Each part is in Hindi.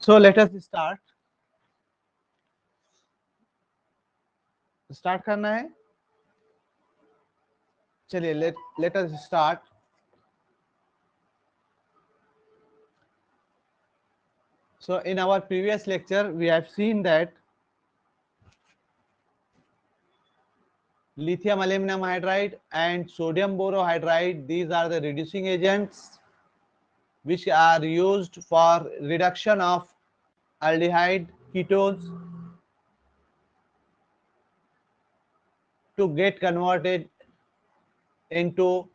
So let us start करना है. चलिए let us start. So in our previous lecture we have seen that lithium aluminum hydride and sodium borohydride, these are the reducing agents which are used for reduction of aldehyde ketones to get converted into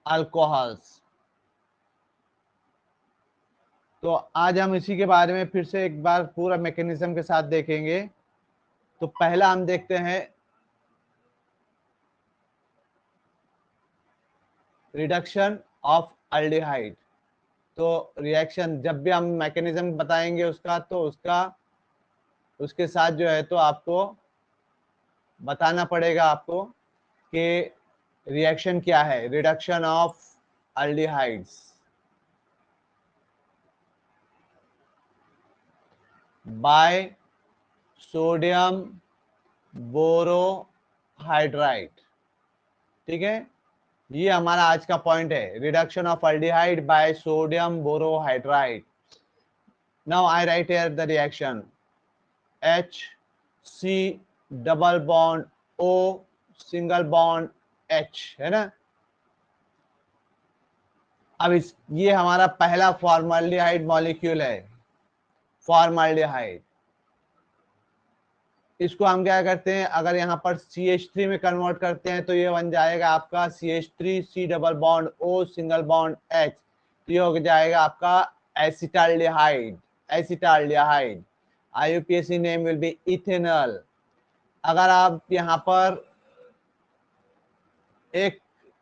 alcohols. तो आज हम इसी के बारे में फिर से एक बार पूरा मैकेनिज्म के साथ देखेंगे. तो पहला हम देखते हैं रिडक्शन ऑफ अल्डिहाइड. तो रिएक्शन जब भी हम मैकेनिज्म बताएंगे उसका, तो उसके साथ जो है तो आपको बताना पड़ेगा आपको कि रिएक्शन क्या है. Reduction of aldehydes by sodium borohydride. ठीक है, ये हमारा आज का पॉइंट है, reduction of aldehyde by sodium borohydride. Now I write here the reaction HC double bond O single bond H, है ना. अब ये हमारा पहला फॉर्मल्डिहाइड मॉलिक्यूल है, फॉर्मल्डिहाइड. इसको हम क्या करते हैं, अगर यहाँ पर CH3 में कन्वर्ट करते हैं तो ये बन जाएगा आपका CH3 C double bond O single bond H. तो ये हो जाएगा आपका acetaldehyde. Acetaldehyde IUPAC name will be ethanol. अगर आप यहाँ पर एक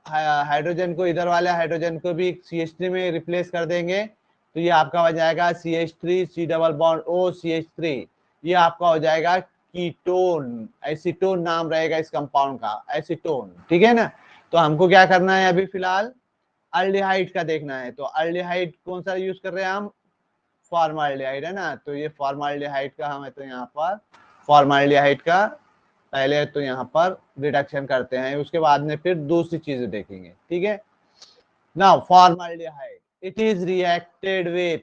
हाइड्रोजन को, इधर वाले हाइड्रोजन को भी CH3 में रिप्लेस कर देंगे तो ये आपका हो जाएगा CH3 C double bond O CH3. ये आपका हो जाएगा कीटोन. एसीटोन नाम रहेगा इस कंपाउंड का, एसीटोन. ठीक है ना. तो हमको क्या करना है अभी फिलहाल, अल्डिहाइड का देखना है. तो अल्डिहाइड कौन सा यूज कर रहे हैं हम, फॉर्मल्डिहाइड, है ना. तो ये फॉर्मल्डिहाइड का हम है तो यहाँ पर फॉर्मल्डिहाइड का पहले तो यहाँ पर रिडक्शन करते हैं, उसके बाद में फिर दूसरी चीजें देखेंगे. ठीक है. Now formaldehyde, it is reacted with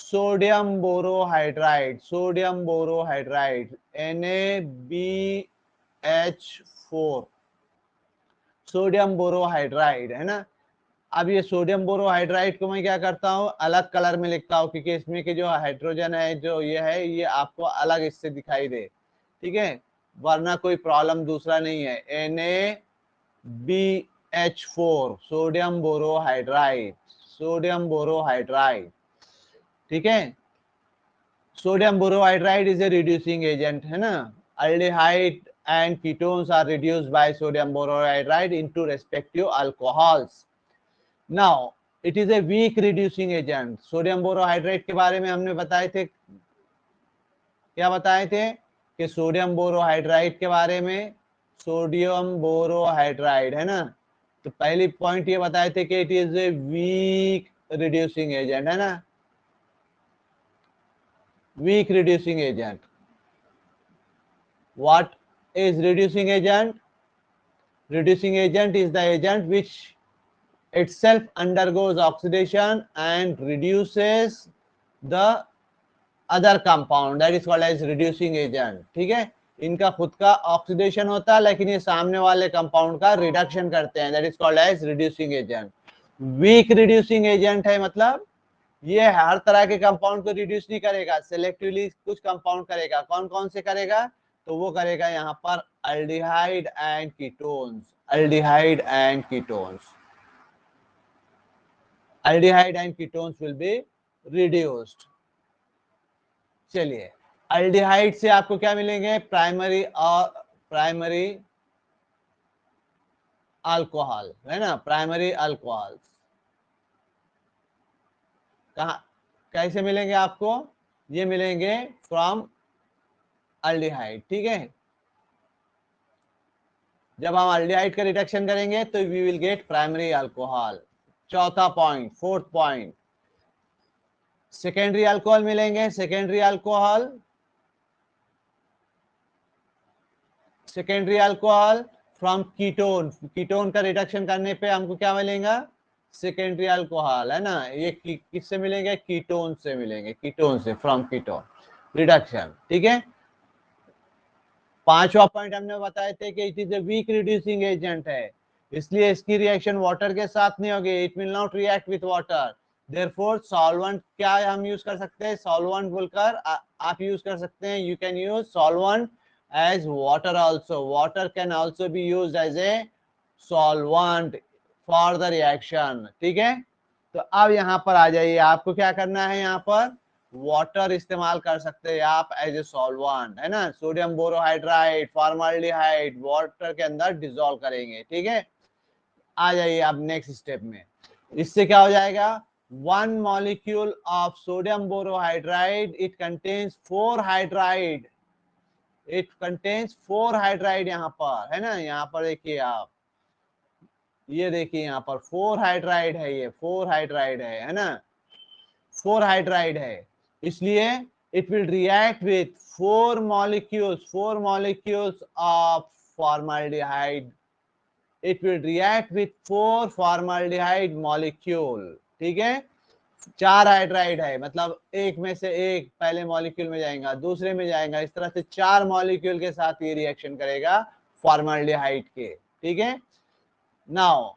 sodium borohydride. Sodium borohydride NaBH4, sodium borohydride, है ना. अब ये सोडियम बोरोहाइड्राइड को मैं क्या करता हूँ, अलग कलर में लिखता हूँ, क्योंकि इसमें के जो हाइड्रोजन है जो ये है ये आपको अलग इससे दिखाई दे. ठीक है, वरना कोई प्रॉब्लम दूसरा नहीं है. NaBH4 sodium borohydride, sodium borohydride. ठीक है, sodium borohydride is a reducing agent, है ना. Aldehyde and ketones are reduced by sodium borohydride into respective alcohols. Now it is a weak reducing agent. Sodium borohydride के बारे में हमने बताए थे, क्या बताए थे कि सोडियम बोरोहाइड्राइड के बारे में, सोडियम बोरोहाइड्राइड, है ना. तो पहली पॉइंट ये बताए थे कि it is a weak reducing agent, है ना. Weak reducing agent. What is reducing agent? Reducing agent is the agent which itself undergoes oxidation and reduces the other compound, that is called as reducing agent. ठीक है, इनका खुद का ऑक्सीडेशन होता है लेकिन ये सामने वाले कंपाउंड का रिडक्शन करते हैं, that is called as reducing agent. Weak reducing agent है मतलब ये हर तरह के कंपाउंड को रिड्यूस नहीं करेगा, सिलेक्टिवली कुछ कंपाउंड करेगा. कौन कौन से करेगा, तो वो करेगा यहाँ पर aldehyde and ketones. Aldehyde and ketones, aldehyde and ketones will be reduced. चलिए, अल्डिहाइड से आपको क्या मिलेंगे, प्राइमरी और प्राइमरी अल्कोहल, है ना. प्राइमरी अल्कोहल कहाँ कैसे मिलेंगे आपको, ये मिलेंगे फ्रॉम अल्डिहाइड. ठीक है, जब हम अल्डिहाइड का रिडक्शन करेंगे तो we will get primary alcohol. चौथा पॉइंट, फोर्थ पॉइंट, सेकेंडरी अल्कोहल मिलेंगे, secondary alcohol, secondary alcohol from ketone, ketone का रिडक्शन करने पे हमको क्या मिलेगा, सेकेंडरी अल्कोहल, है ना। ये किससे मिलेंगे, कीटोन से मिलेंगे, कीटोन से, फ्रॉम कीटोन रिडक्शन, ठीक है। पांचवा पॉइंट हमने बताए थे कि it is a weak reducing agent है, इसलिए इसकी रिएक्शन वाटर के साथ नहीं होगी, it will not react with water, therefore solvent क्या हम यूज कर सकते हैं, सॉल्वेंट बोलकर आप यूज कर सकते हैं, you can use solvent as water also, water can also be used as a solvent for the reaction, ठीक है। तो अब यहाँ पर आ जाइए, आपको क्या करना है, यहाँ पर वाटर इस्तेमाल कर सकते हैं आप एज ए सॉल्वेंट, है ना। सोडियम बोरोहाइड्राइड, फॉर्मल्डिहाइड वाटर के अंदर डिसॉल्व करेंगे, ठीक है। आ जाइए अब नेक्स्ट स्टेप में, इससे क्या हो जाएगा, 1 molecule of sodium borohydride it contains 4 hydride, it contains 4 hydride, यहाँ पर है ना, यहाँ पर देखिए आप, ये देखिए यहाँ पर 4 हाइड्राइड है, ये 4 हाइड्राइड है ना, 4 हाइड्राइड है, इसलिए it will react with 4 molecules of formaldehyde, it will react with 4 formaldehyde molecule, ठीक है। 4 हाइड्राइड है, मतलब एक में से एक पहले मॉलिक्यूल में जाएगा, दूसरे में जाएगा, इस तरह से 4 मॉलिक्यूल के साथ ये रिएक्शन करेगा फॉर्मल्डिहाइड के, ठीक है। नाउ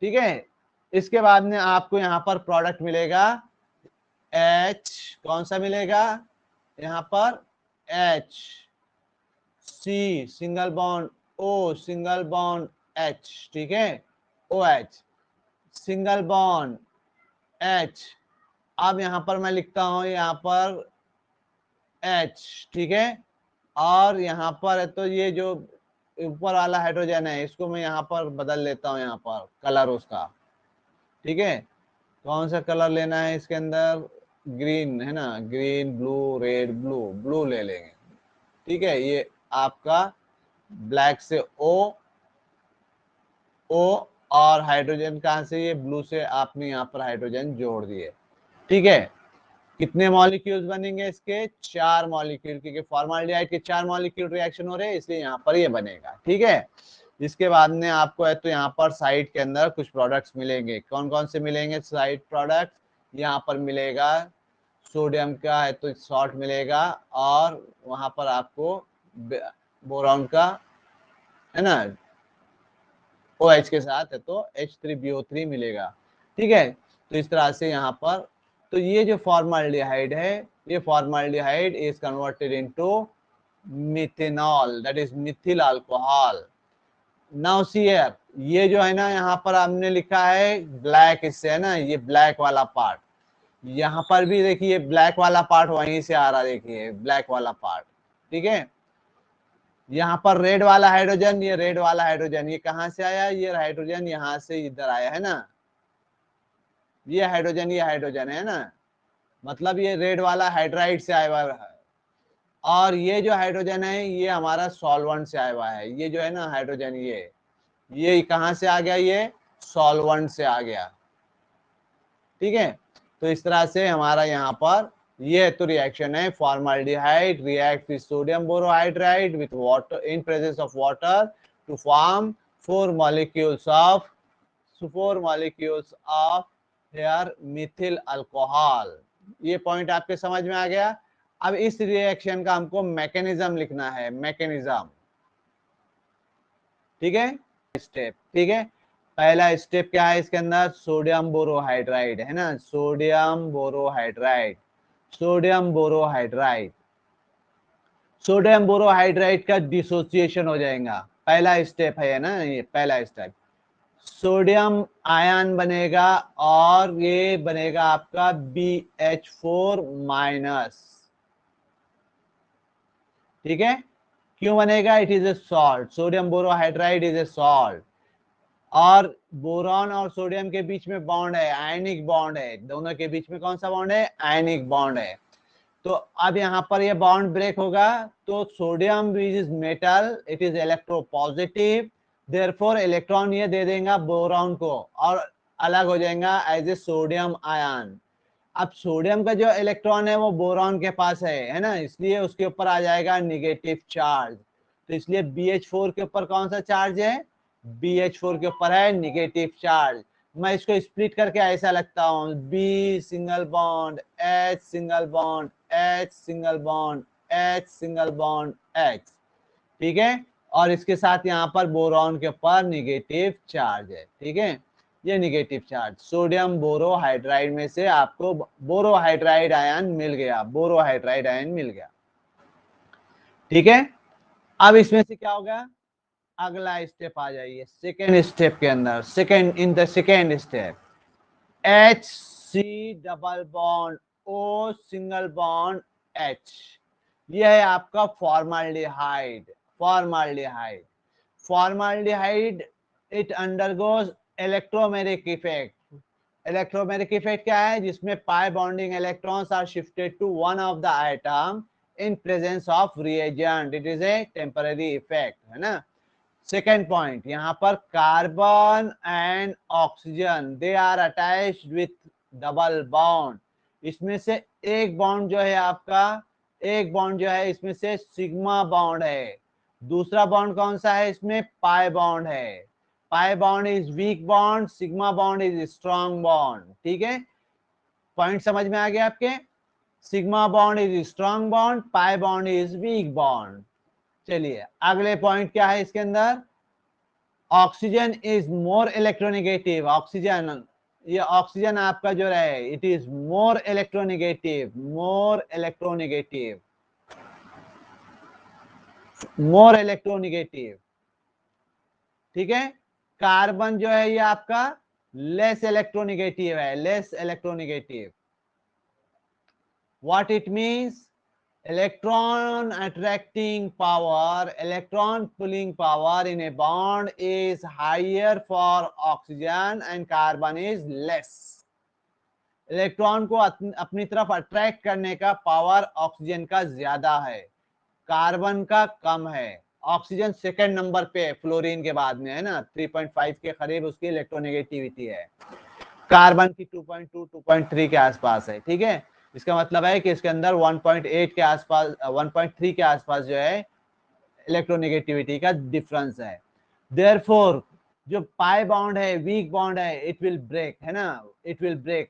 ठीक है, इसके बाद में आपको यहाँ पर प्रोडक्ट मिलेगा H, कौन सा मिलेगा यहाँ पर, H, C single bond O single bond H, ठीक है, OH सिंगल बॉन्ड H, अब यहां पर मैं लिखता हूं यहाँ पर H, ठीक है, और यहाँ पर है तो ये जो ऊपर वाला हाइड्रोजन है इसको मैं यहाँ पर बदल लेता हूँ, यहाँ पर कलर उसका, ठीक है। कौन सा कलर लेना है इसके अंदर, ग्रीन, है ना, green, blue, red, blue, blue ले लेंगे, ठीक है। ये आपका ब्लैक से O और हाइड्रोजन कहां से, ये ब्लू से आपने यहाँ पर हाइड्रोजन जोड़ दिए, ठीक है। कितने मॉलिक्यूल्स बनेंगे इसके, 4 मॉलिक्यूल, क्योंकि फॉर्मल्डिहाइड के 4 मॉलिक्यूल रिएक्शन हो रहे हैं इसलिए यहाँ पर ये बनेगा, ठीक है। इसके बाद में आपको है तो यहाँ पर साइड के अंदर कुछ प्रोडक्ट्स मिलेंगे, कौन कौन से मिलेंगे साइड प्रोडक्ट, यहाँ पर मिलेगा सोडियम का है तो सॉल्ट मिलेगा, और वहां पर आपको बोरॉन का, है ना, OH के साथ है तो H3BO3 मिलेगा, ठीक है। तो इस तरह से यहाँ पर, तो ये जो फॉर्मल्डिहाइड है, ये formaldehyde is converted into methanol, that is Mithil alcohol. Now see here, ये जो है ना यहाँ पर आपने लिखा है ब्लैक, इससे है ना, ये ब्लैक वाला पार्ट, यहाँ पर भी देखिए ब्लैक वाला पार्ट वहीं से आ रहा, देखिए ब्लैक वाला पार्ट, ठीक है। यहाँ पर रेड वाला हाइड्रोजन, ये रेड वाला हाइड्रोजन ये कहां से आया, ये हाइड्रोजन यहाँ से इधर आया, है ना, ये हाइड्रोजन है ना, मतलब ये रेड वाला हाइड्राइड से आया हुआ है, और ये जो हाइड्रोजन है ये हमारा सॉल्वेंट से आया हुआ है, ये जो है ना हाइड्रोजन, ये कहां से आ गया, ये सॉल्वेंट से आ गया, ठीक है। तो इस तरह से हमारा यहाँ पर ये तो रिएक्शन है, formaldehyde react with sodium borohydride with water in presence of water to form 4 molecules of हेयर मिथिल अल्कोहल। ये पॉइंट आपके समझ में आ गया। अब इस रिएक्शन का हमको मैकेनिज्म लिखना है, मैकेनिज्म, ठीक है, स्टेप, ठीक है। पहला स्टेप क्या है इसके अंदर, सोडियम बोरोहाइड्राइड, है ना, sodium borohydride, sodium borohydride, sodium borohydride का डिसोसिएशन हो जाएगा, पहला स्टेप है ना, ये पहला स्टेप, सोडियम आयन बनेगा और ये बनेगा आपका BH4 माइनस, ठीक है। क्यों बनेगा, it is A salt, sodium borohydride is a salt, और बोरॉन और सोडियम के बीच में बॉन्ड है, आयनिक बॉन्ड है, दोनों के बीच में कौन सा बॉन्ड है, आयनिक बॉन्ड है। तो अब यहाँ पर ये बॉन्ड ब्रेक होगा तो sodium is metal, it is electropositive, therefore electron ये दे देगा बोरॉन को और अलग हो जाएगा एज ए सोडियम आयन। अब सोडियम का जो इलेक्ट्रॉन है वो बोरॉन के पास है ना, इसलिए उसके ऊपर आ जाएगा निगेटिव चार्ज। तो इसलिए BH4 के ऊपर कौन सा चार्ज है, BH4 के ऊपर है निगेटिव चार्ज। मैं इसको स्प्लिट करके ऐसा लगता हूँ, B single bond H single bond H single bond H single bond H, ठीक है। और इसके साथ यहाँ पर बोरॉन के ऊपर निगेटिव चार्ज है, ठीक है। ये निगेटिव चार्ज सोडियम बोरोहाइड्राइड में से आपको बोरोहाइड्राइड आयन मिल गया, बोरोहाइड्राइड आयन मिल गया, ठीक है। अब इसमें से क्या होगा, अगला स्टेप आ जाइए सेकेंड स्टेप के अंदर, second in the second step HC double bond O single bond H, यह है आपका formaldehyde. Formaldehyde, formaldehyde it undergoes electromeric effect. Electromeric effect क्या है, जिसमें pi bonding electrons are shifted to one of the item in presence of reagent, it is a temporary effect, है ना। सेकेंड पॉइंट, यहाँ पर carbon and oxygen they are attached with double bond. इसमें से एक बॉन्ड जो है आपका, एक बॉन्ड जो है इसमें से सिग्मा बॉन्ड है, दूसरा बॉन्ड कौन सा है इसमें, पाई बॉन्ड है। Pi bond is weak bond, sigma bond is strong bond, ठीक है। पॉइंट समझ में आ गया आपके, sigma bond is strong bond, pi bond is weak bond. चलिए अगले पॉइंट क्या है इसके अंदर, oxygen is more electronegative. Oxygen, ये ऑक्सीजन आपका जो है it is more electronegative, more electronegative, more electronegative, ठीक है। कार्बन जो है ये आपका लेस इलेक्ट्रोनेगेटिव है, less electronegative. What it means, electron attracting power, electron pulling power in a bond is higher for oxygen and carbon is less. Electron को अपनी तरफ अट्रैक्ट करने का पावर ऑक्सीजन का ज्यादा है, कार्बन का कम है। ऑक्सीजन सेकंड नंबर पे फ्लोरीन के बाद में है ना, 3.5 के करीब उसकी इलेक्ट्रोनेगेटिविटी है, कार्बन की 2.2 2.3 के आसपास है, ठीक है। इसका मतलब है कि इसके अंदर 1.8 के आसपास 1.3 के आसपास जो है इलेक्ट्रोनेगेटिविटी का डिफरेंस है। देयरफॉर जो पाई बॉन्ड है, वीक बॉन्ड है, इट विल ब्रेक, है ना, it will break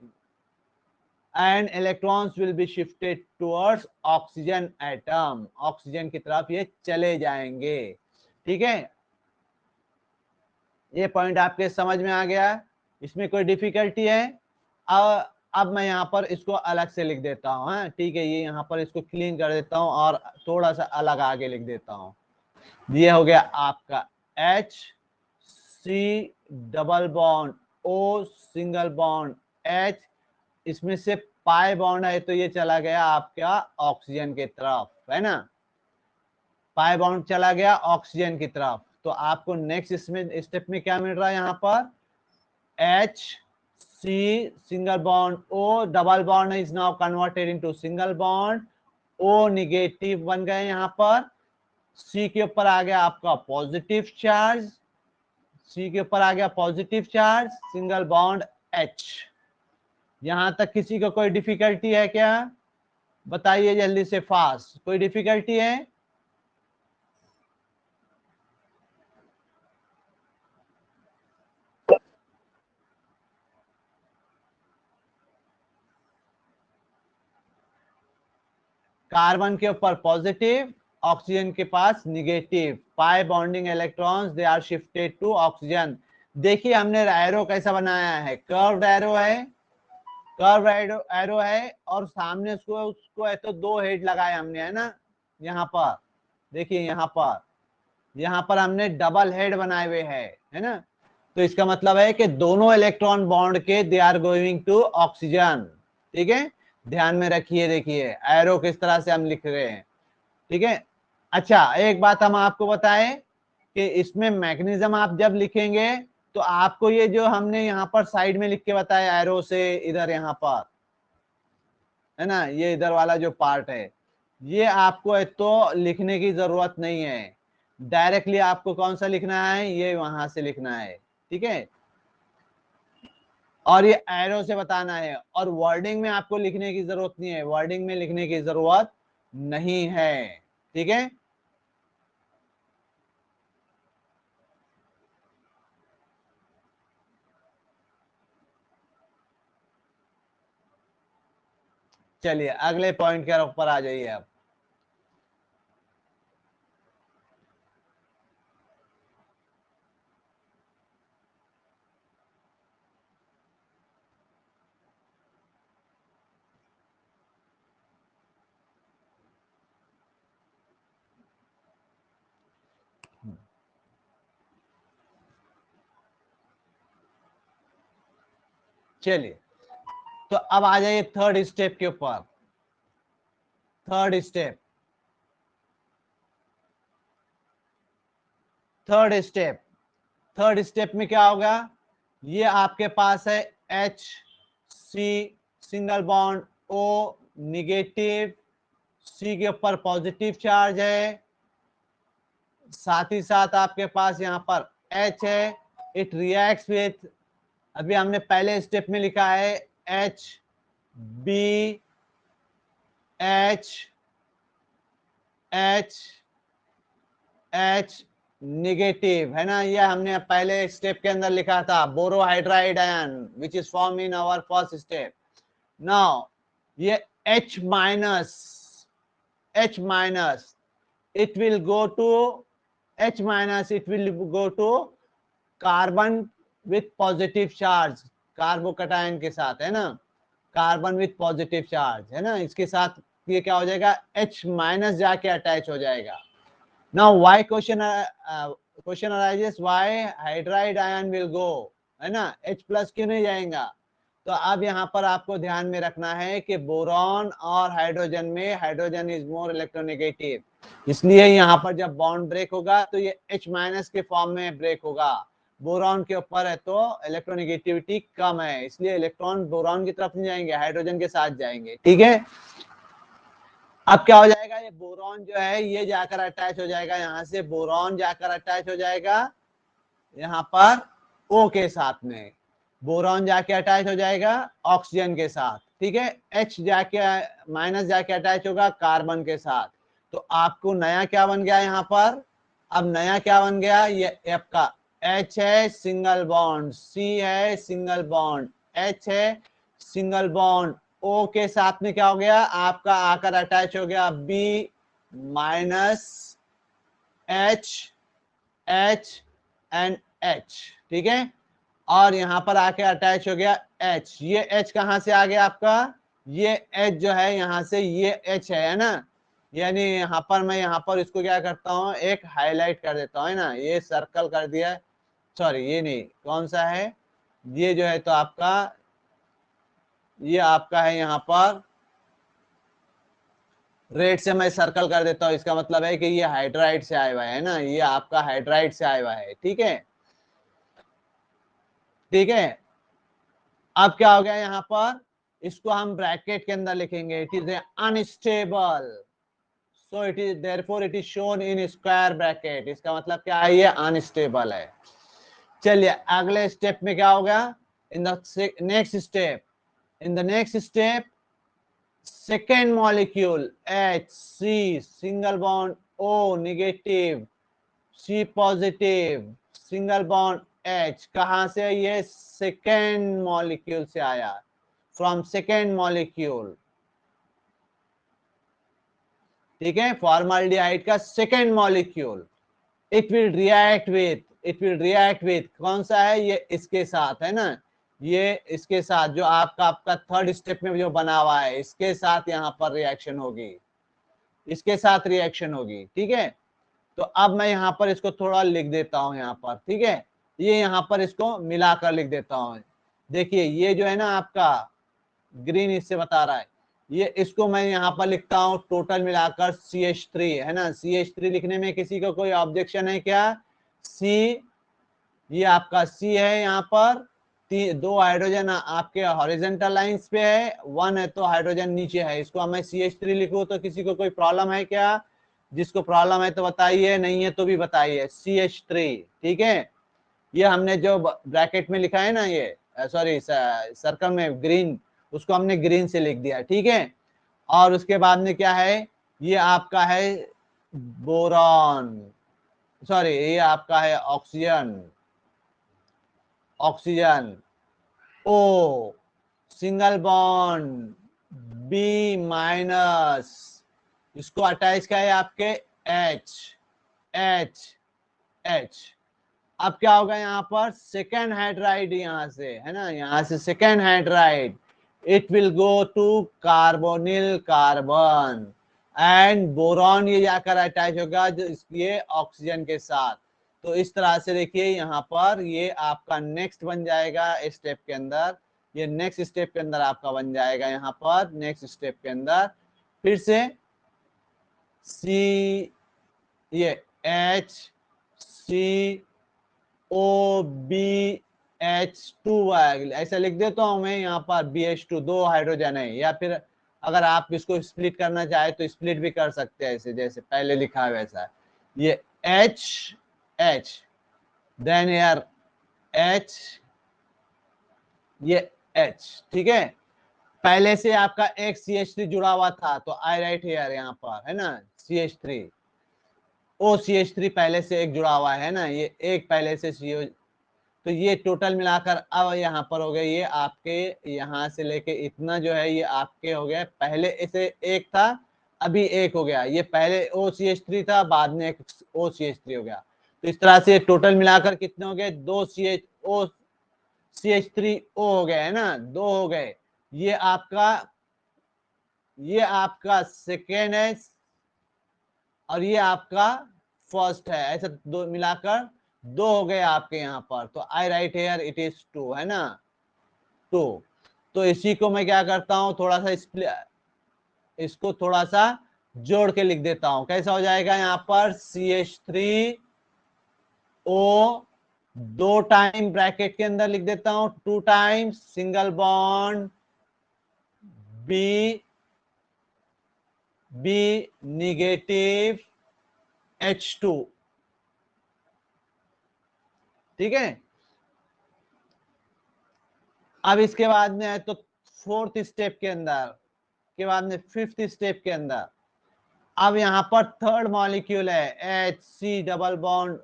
and electrons will be shifted towards oxygen atom, oxygen की तरफ ये चले जाएंगे, ठीक है। ये पॉइंट आपके समझ में आ गया, इसमें कोई डिफिकल्टी है। अब मैं यहाँ पर इसको अलग से लिख देता हूँ, हाँ ठीक है, ये यहाँ पर इसको क्लीन कर देता हूँ और थोड़ा सा अलग आगे लिख देता हूँ। ये हो गया आपका HC double bond O single bond H, इसमें से पाई बॉन्ड है तो ये चला गया आपका ऑक्सीजन की तरफ, है ना, पाई बॉन्ड चला गया ऑक्सीजन की तरफ। तो आपको नेक्स्ट इसमें स्टेप में क्या मिल रहा है, यहाँ पर HC single bond O double bond is now converted into single bond, O negative बन गए, यहाँ पर C के ऊपर आ गया आपका पॉजिटिव चार्ज, C के ऊपर आ गया positive charge, single bond H। यहां तक किसी को कोई डिफिकल्टी है क्या, बताइए जल्दी से फास्ट, कोई डिफिकल्टी है। कार्बन के ऊपर पॉजिटिव, ऑक्सीजन के पास negative, pi bonding electrons they are shifted to oxygen. देखिए हमने एरो कैसा बनाया है, कर्व्ड एरो है, कर्व एरो है और सामने उसको उसको है तो दो हेड लगाए हमने, है ना। यहाँ पर देखिए, यहाँ पर हमने डबल हेड बनाए हुए हैं, है ना। तो इसका मतलब है कि दोनों इलेक्ट्रॉन बॉन्ड के they are going to oxygen, ठीक है। ध्यान में रखिए, देखिए एरो किस तरह से हम लिख रहे हैं, ठीक है। अच्छा एक बात हम आपको बताएं कि इसमें मैकेनिज्म आप जब लिखेंगे तो आपको ये जो हमने यहाँ पर साइड में लिख के बताया एरो से इधर यहाँ पर, है ना, ये इधर वाला जो पार्ट है ये आपको तो लिखने की जरूरत नहीं है, डायरेक्टली आपको कौन सा लिखना है, ये वहां से लिखना है, ठीक है। और ये एरो से बताना है, और वर्डिंग में आपको लिखने की जरूरत नहीं है, वर्डिंग में लिखने की जरूरत नहीं है, ठीक है। चलिए अगले पॉइंट के ऊपर आ जाइए अब। चलिए तो अब आ जाइए थर्ड स्टेप के ऊपर। थर्ड स्टेप, थर्ड स्टेप में क्या होगा, ये आपके पास है H C single bond O negative, C के ऊपर पॉजिटिव चार्ज है, साथ ही साथ आपके पास यहाँ पर H है, इट रिएक्ट्स विथ, अभी हमने पहले स्टेप में लिखा है H B H H H negative, है ना, ये हमने पहले स्टेप के अंदर लिखा था, borohydride ion which is form in our first step. Now ये H minus it will go to H minus, it will go to carbon with positive charge, carbocation के साथ, है ना, कार्बन विथ पॉजिटिव चार्ज, है ना, इसके साथ ये क्या हो जाएगा, H माइनस जाके अटैच हो जाएगा। Now why question arises, why hydride ion will go, है ना, H प्लस क्यों नहीं जाएगा। तो अब यहाँ पर आपको ध्यान में रखना है कि बोरॉन और हाइड्रोजन में हाइड्रोजन इज मोर इलेक्ट्रोनेगेटिव, इसलिए यहाँ पर जब बॉन्ड ब्रेक होगा तो ये H माइनस के फॉर्म में ब्रेक होगा, बोरॉन के ऊपर है तो इलेक्ट्रोनेगेटिविटी कम है, इसलिए इलेक्ट्रॉन बोरॉन की तरफ नहीं जाएंगे, हाइड्रोजन के साथ जाएंगे, ठीक है। अब क्या हो जाएगा, ये बोरॉन जो है ये जाकर अटैच हो जाएगा, यहाँ से बोरॉन जाकर अटैच हो जाएगा यहाँ पर O के साथ में, बोरॉन जाके अटैच हो जाएगा ऑक्सीजन के साथ, ठीक है, H जाके माइनस जाके अटैच होगा कार्बन के साथ। तो आपको नया क्या बन गया यहाँ पर, अब नया क्या बन गया, ये आपका H है सिंगल बॉन्ड, C है सिंगल बॉन्ड, H है सिंगल बॉन्ड, O के साथ में क्या हो गया, आपका आकर अटैच हो गया B minus H H and H, ठीक है, और यहां पर आके अटैच हो गया H, ये H कहां से आ गया आपका, ये H जो है यहां से ये H है ना, यानी यहाँ पर मैं यहाँ पर इसको क्या करता हूँ, एक हाईलाइट कर देता हूँ, है ना, ये सर्कल कर दिया, सॉरी ये नहीं, कौन सा है, ये जो है तो आपका, ये आपका है यहाँ पर रेड से मैं सर्कल कर देता हूँ, इसका मतलब है कि ये हाइड्राइड से आया हुआ है ना, ये आपका हाइड्राइड से आया हुआ है, ठीक है, ठीक है। अब क्या हो गया यहाँ पर, इसको हम ब्रैकेट के अंदर लिखेंगे, it is unstable, so it is therefore it is shown in square bracket, इसका मतलब क्या है, ये अनस्टेबल है। चलिए अगले स्टेप में क्या होगा, in the next step, in the next step second molecule HC single bond O negative, C positive, single bond H, कहां से, ये सेकेंड मॉलिक्यूल से आया, फ्रॉम सेकेंड मॉलिक्यूल, ठीक है, फॉर्मल्डिहाइड का second molecule, it will react with कौन सा है, ये इसके साथ, है ना, ये इसके साथ जो आपका थर्ड स्टेप में जो बना हुआ है, इसके साथ यहाँ पर रिएक्शन होगी, इसके साथ रिएक्शन होगी, ठीक है। तो अब मैं यहाँ पर इसको थोड़ा लिख देता हूँ यहाँ पर, ठीक है, ये यहाँ पर इसको मिलाकर लिख देता हूँ, देखिए ये जो है ना आपका ग्रीन इससे बता रहा है, ये इसको मैं यहाँ पर लिखता हूँ टोटल मिलाकर CH3, है ना, CH3 लिखने में किसी को कोई ऑब्जेक्शन है क्या, C, ये आपका C है, यहाँ पर दो हाइड्रोजन आपके हॉरिजॉन्टल लाइंस पे है, वन है तो हाइड्रोजन नीचे है, इसको मैं CH3 लिखूं तो किसी को कोई प्रॉब्लम है क्या, जिसको प्रॉब्लम है तो बताइए, नहीं है तो भी बताइए, CH3, ठीक है, ये हमने जो ब्रैकेट में लिखा है ना, ये सॉरी सर्कल में ग्रीन, उसको हमने ग्रीन से लिख दिया, ठीक है। और उसके बाद में क्या है, ये आपका है बोरॉन, सॉरी ये आपका है oxygen, oxygen O, single bond B minus, इसको अटैच क्या है आपके एच, एच, एच। अब क्या होगा यहाँ पर, सेकेंड हाइड्राइड यहाँ से है ना, यहाँ से second hydride, it will go to carbonyl carbon and boron ये जाकर अटैच होगा जो ये ऑक्सीजन के साथ। तो इस तरह से देखिए यहाँ पर ये आपका नेक्स्ट बन जाएगा स्टेप के अंदर, ये नेक्स्ट स्टेप के अंदर आपका बन जाएगा यहाँ पर, नेक्स्ट स्टेप के अंदर फिर से सी, ये H C O B H two, ऐसा लिख देता हूं मैं यहाँ पर, बी एच टू, दो हाइड्रोजन है, या फिर अगर आप इसको स्प्लिट करना चाहे तो स्प्लिट भी कर सकते हैं ऐसे जैसे पहले लिखा है वैसा। ये एच एच, देन यार एच, ये एच, ठीक है। पहले से आपका एक CH3 जुड़ा हुआ था तो आई राइट हियर यहाँ पर है ना CH3, OCH3 पहले से एक जुड़ा हुआ है ना, ये एक पहले से CO, तो ये टोटल मिलाकर अब यहाँ पर हो गए ये आपके, यहाँ से लेके इतना जो है ये आपके हो गया, पहले इसे एक था अभी एक हो गया, ये पहले OCH3 था बाद में एक OCH3 हो गया। तो इस तरह से टोटल मिलाकर कितने हो गए, दो CH3O हो गए है ना, दो हो गए। ये आपका सेकेंड है और ये आपका फर्स्ट है, ऐसा दो मिलाकर दो हो गए आपके यहाँ पर। तो I write here it is two, है ना, टू। तो इसी को मैं क्या करता हूं, थोड़ा सा इसको थोड़ा सा जोड़ के लिख देता हूं, कैसा हो जाएगा यहाँ पर CH3O, दो टाइम ब्रैकेट के अंदर लिख देता हूं, two times single bond B, B negative H2, ठीक है। अब इसके बाद में है तो फोर्थ स्टेप के अंदर के बाद में फिफ्थ स्टेप के अंदर अब यहाँ पर थर्ड मॉलिक्यूल है HC डबल बॉन्ड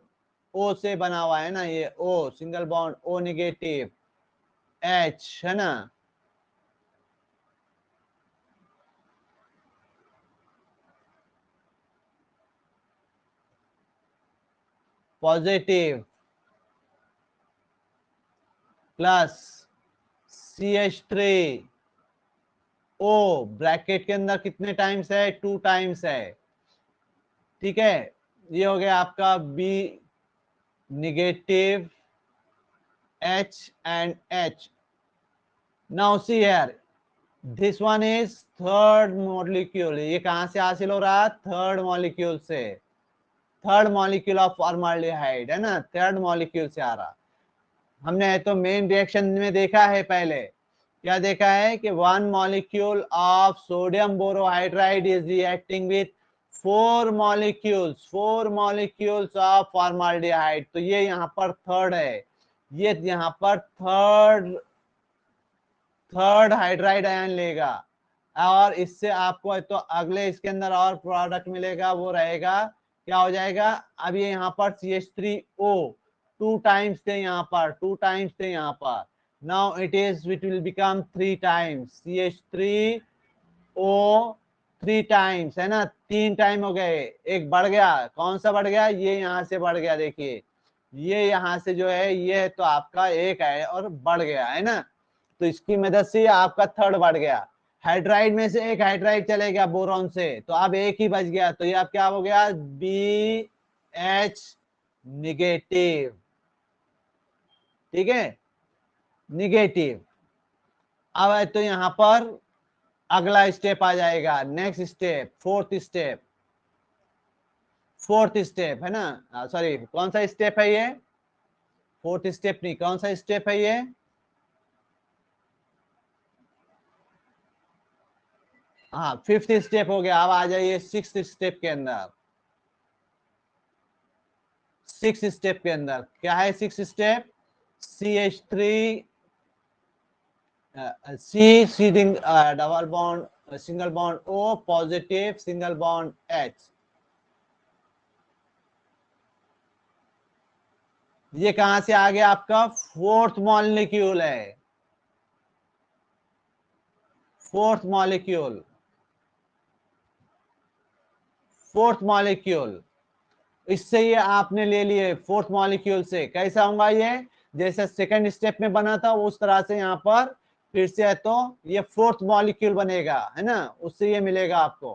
O से बना हुआ है ना, ये O single bond O negative H है ना, पॉजिटिव प्लस CH3O, ब्रैकेट के अंदर कितने टाइम्स है, टू टाइम्स है, ठीक है। ये हो गया आपका B negative H and H. Now see here, this one is third molecule, ये कहां से हासिल हो रहा है, थर्ड मॉलिक्यूल से, थर्ड मॉलिक्यूल ऑफ फॉर्मल्डिहाइड है ना, थर्ड मॉलिक्यूल से आ रहा। हमने तो मेन रिएक्शन में देखा है, पहले क्या देखा है कि one molecule of sodium borohydride is reacting with four molecules of formaldehyde. तो ये यहाँ पर थर्ड है, ये यहाँ पर थर्ड हाइड्राइड आयन लेगा और इससे आपको तो अगले इसके अंदर और प्रोडक्ट मिलेगा, वो रहेगा क्या हो जाएगा, अब ये यहाँ पर CH3O टू टाइम्स थे, यहाँ पर टू टाइम्स थे यहाँ पर, now it will become three times CH3O, three times है ना, तीन टाइम हो गए, एक बढ़ गया, कौन सा बढ़ गया, ये यहाँ से बढ़ गया, देखिए ये यहाँ से जो है ये तो आपका एक है और बढ़ गया है ना, तो इसकी मदद से आपका थर्ड बढ़ गया। हाइड्राइड में से एक हाइड्राइड चले गया बोरॉन से, तो अब एक ही बच गया, तो ये अब क्या हो गया, BH निगेटिव, ठीक है, निगेटिव। अब है तो यहां पर अगला स्टेप आ जाएगा, नेक्स्ट स्टेप, फोर्थ स्टेप है ना, सॉरी कौन सा स्टेप है ये, फोर्थ स्टेप नहीं, कौन सा स्टेप है ये, हाँ फिफ्थ स्टेप हो गया। अब आ जाइए सिक्स्थ स्टेप के अंदर, सिक्स स्टेप के अंदर क्या है, six step CH3 C double bond single bond O positive single bond H, ये कहां से आ गया आपका फोर्थ मॉलिक्यूल है, फोर्थ मॉलिक्यूल, फोर्थ मॉलिक्यूल, इससे ये आपने ले लिए फोर्थ मॉलिक्यूल से। कैसा होगा ये, जैसे सेकंड स्टेप में बना था उस तरह से यहाँ पर फिर से है तो ये फोर्थ मॉलिक्यूल बनेगा, है ना, उससे ये मिलेगा आपको।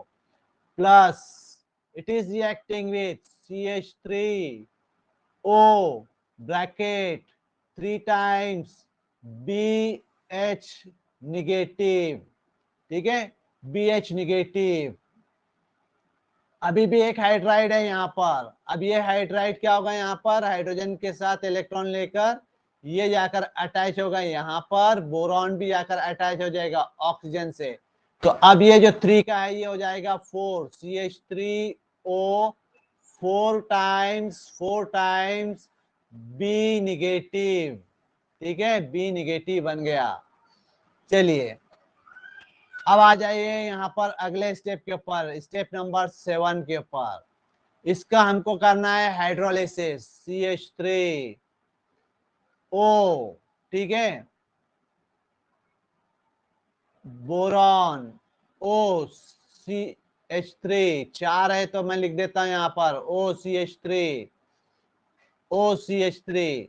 Plus it is reacting with CH3 O bracket 3 times BH negative, ठीक है, BH निगेटिव। अभी भी एक हाइड्राइड है यहाँ पर, अब ये हाइड्राइड क्या होगा, यहाँ पर हाइड्रोजन के साथ इलेक्ट्रॉन लेकर ये जाकर अटैच होगा यहाँ पर, बोरॉन भी जाकर अटैच हो जाएगा ऑक्सीजन से। तो अब ये जो 3 का है ये हो जाएगा 4 CH3O 4 टाइम्स B निगेटिव, ठीक है, B निगेटिव बन गया। चलिए अब आ जाइए यहाँ पर अगले स्टेप के ऊपर, स्टेप नंबर 7 के ऊपर। इसका हमको करना है हाइड्रोलिसिस, CH3O, ठीक है, बोरॉन O CH3 4 है तो मैं लिख देता हूं यहाँ पर OCH3